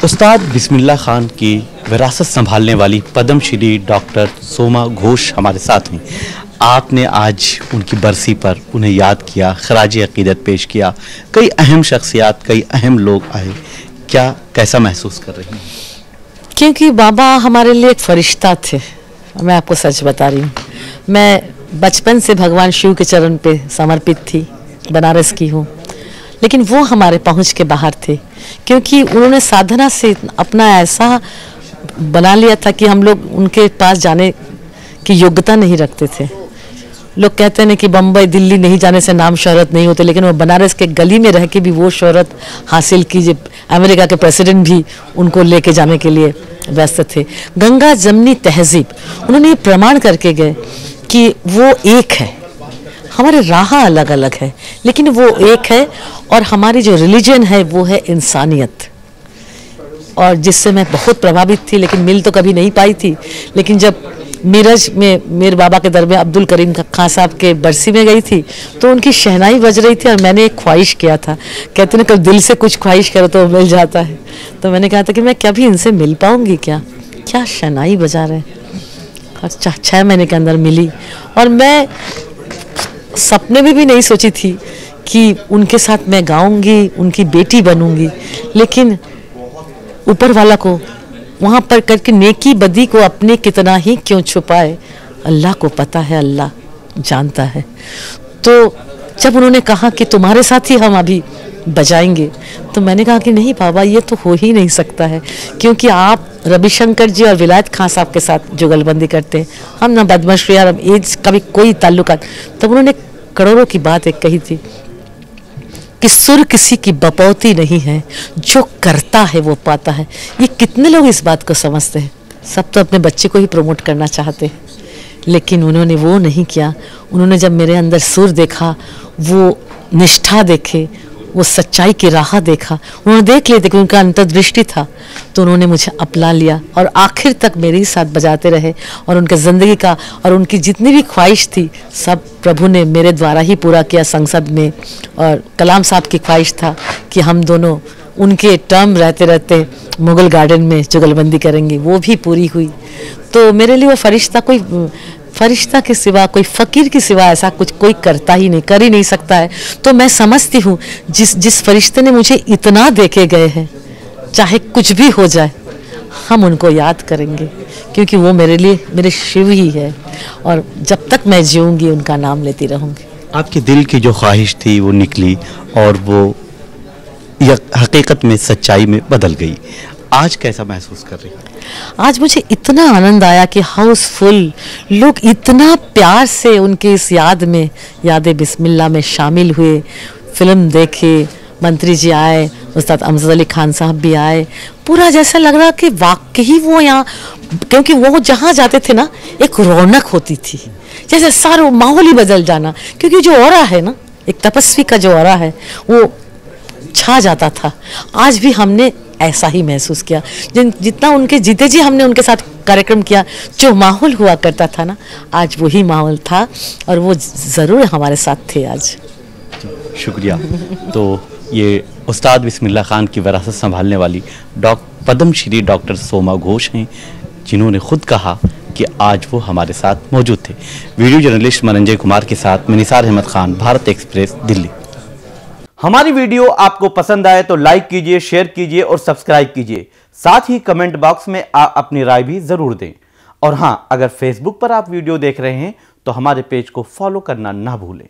उस्ताद बिस्मिल्लाह खान की विरासत संभालने वाली पद्मश्री डॉक्टर सोमा घोष हमारे साथ हैं। आपने आज उनकी बरसी पर उन्हें याद किया, खराज अकीदत पेश किया, कई अहम शख्सियात, कई अहम लोग आए, क्या कैसा महसूस कर रही हैं? क्योंकि बाबा हमारे लिए एक फरिश्ता थे। मैं आपको सच बता रही हूँ, मैं बचपन से भगवान शिव के चरण पे समर्पित थी, बनारस की हूँ, लेकिन वो हमारे पहुँच के बाहर थे, क्योंकि उन्होंने साधना से अपना ऐसा बना लिया था कि हम लोग उनके पास जाने की योग्यता नहीं रखते थे। लोग कहते हैं कि बम्बई दिल्ली नहीं जाने से नाम शोहरत नहीं होते, लेकिन वो बनारस के गली में रह के भी वो शोहरत हासिल की। जब अमेरिका के प्रेसिडेंट भी उनको लेके जाने के लिए व्यस्त थे। गंगा जमनी तहजीब, उन्होंने ये प्रमाण करके गए कि वो एक है। हमारे राह अलग अलग है, लेकिन वो एक है। और हमारी जो रिलीजन है वो है इंसानियत, और जिससे मैं बहुत प्रभावित थी, लेकिन मिल तो कभी नहीं पाई थी। लेकिन जब मीरज में मेरे बाबा के दरबार अब्दुल करीम खान साहब के बरसी में गई थी, तो उनकी शहनाई बज रही थी और मैंने एक ख्वाहिश किया था। कहते हैं कब दिल से कुछ ख्वाहिश करो तो मिल जाता है। तो मैंने कहा था कि मैं कभी इनसे मिल पाऊंगी क्या शहनाई बजा रहे। और 6 महीने के अंदर मिली, और मैं सपने में भी नहीं सोची थी कि उनके साथ मैं गाऊंगी, उनकी बेटी बनूंगी। लेकिन ऊपर वाला को वहाँ पर करके नेकी बदी को अपने कितना ही क्यों छुपाए, अल्लाह को पता है, अल्लाह जानता है। तो जब उन्होंने कहा कि तुम्हारे साथ ही हम अभी बजाएंगे, तो मैंने कहा कि नहीं बाबा, ये तो हो ही नहीं सकता है, क्योंकि आप रविशंकर जी और विलायत खान साहब के साथ जुगलबंदी करते हैं, हम ना बदमाशी और एज का भी कोई ताल्लुकात। तब उन्होंने करोड़ों की बात एक कही थी कि सुर किसी की बपौती नहीं है, जो करता है वो पाता है। ये कितने लोग इस बात को समझते हैं? सब तो अपने बच्चे को ही प्रमोट करना चाहते हैं, लेकिन उन्होंने वो नहीं किया। उन्होंने जब मेरे अंदर सुर देखा, वो निष्ठा देखे, वो सच्चाई की राह देखा, उन्होंने देख लिया था कि उनका अंतर्दृष्टि था, तो उन्होंने मुझे अपना लिया और आखिर तक मेरे ही साथ बजाते रहे। और उनके ज़िंदगी का और उनकी जितनी भी ख्वाहिश थी, सब प्रभु ने मेरे द्वारा ही पूरा किया संसद में। और कलाम साहब की ख्वाहिश था कि हम दोनों उनके टर्म रहते रहते मुगल गार्डन में जुगलबंदी करेंगे, वो भी पूरी हुई। तो मेरे लिए वो फरिश्ता के सिवा, कोई फ़कीर के सिवा ऐसा कुछ कोई करता ही नहीं, कर ही नहीं सकता है। तो मैं समझती हूँ जिस फरिश्ते ने मुझे इतना देके गए हैं, चाहे कुछ भी हो जाए हम उनको याद करेंगे, क्योंकि वो मेरे लिए मेरे शिव ही है, और जब तक मैं जीऊँगी उनका नाम लेती रहूँगी। आपके दिल की जो ख्वाहिश थी वो निकली, और वो हकीकत में सच्चाई में बदल गई। आज कैसा महसूस कर रही हैं? आज मुझे इतना आनंद आया कि हाउसफुल लोग इतना प्यार से उनके इस याद बिस्मिल्लाह में शामिल हुए, फिल्म देखे, मंत्री जी आए, उस्ताद अमजद अली खान साहब भी आए। पूरा जैसा लग रहा कि वाकई वो यहाँ, क्योंकि वो जहाँ जाते थे ना, एक रौनक होती थी, जैसे सारा माहौल ही बदल जाना। क्योंकि जो ऑरा है ना, एक तपस्वी का जो ऑरा है, वो छा जाता था। आज भी हमने ऐसा ही महसूस किया, जितना उनके जीते जी हमने उनके साथ कार्यक्रम किया, जो माहौल हुआ करता था ना, आज वही माहौल था, और वो ज़रूर हमारे साथ थे आज। शुक्रिया। तो ये उस्ताद बिस्मिल्लाह खान की विरासत संभालने वाली पद्मश्री डॉक्टर सोमा घोष हैं, जिन्होंने खुद कहा कि आज वो हमारे साथ मौजूद थे। वीडियो जर्नलिस्ट मनंजय कुमार के साथ मैं निसार अहमद खान, भारत एक्सप्रेस, दिल्ली। हमारी वीडियो आपको पसंद आए तो लाइक कीजिए, शेयर कीजिए और सब्सक्राइब कीजिए। साथ ही कमेंट बॉक्स में अपनी राय भी जरूर दें। और हां, अगर फेसबुक पर आप वीडियो देख रहे हैं तो हमारे पेज को फॉलो करना ना भूलें।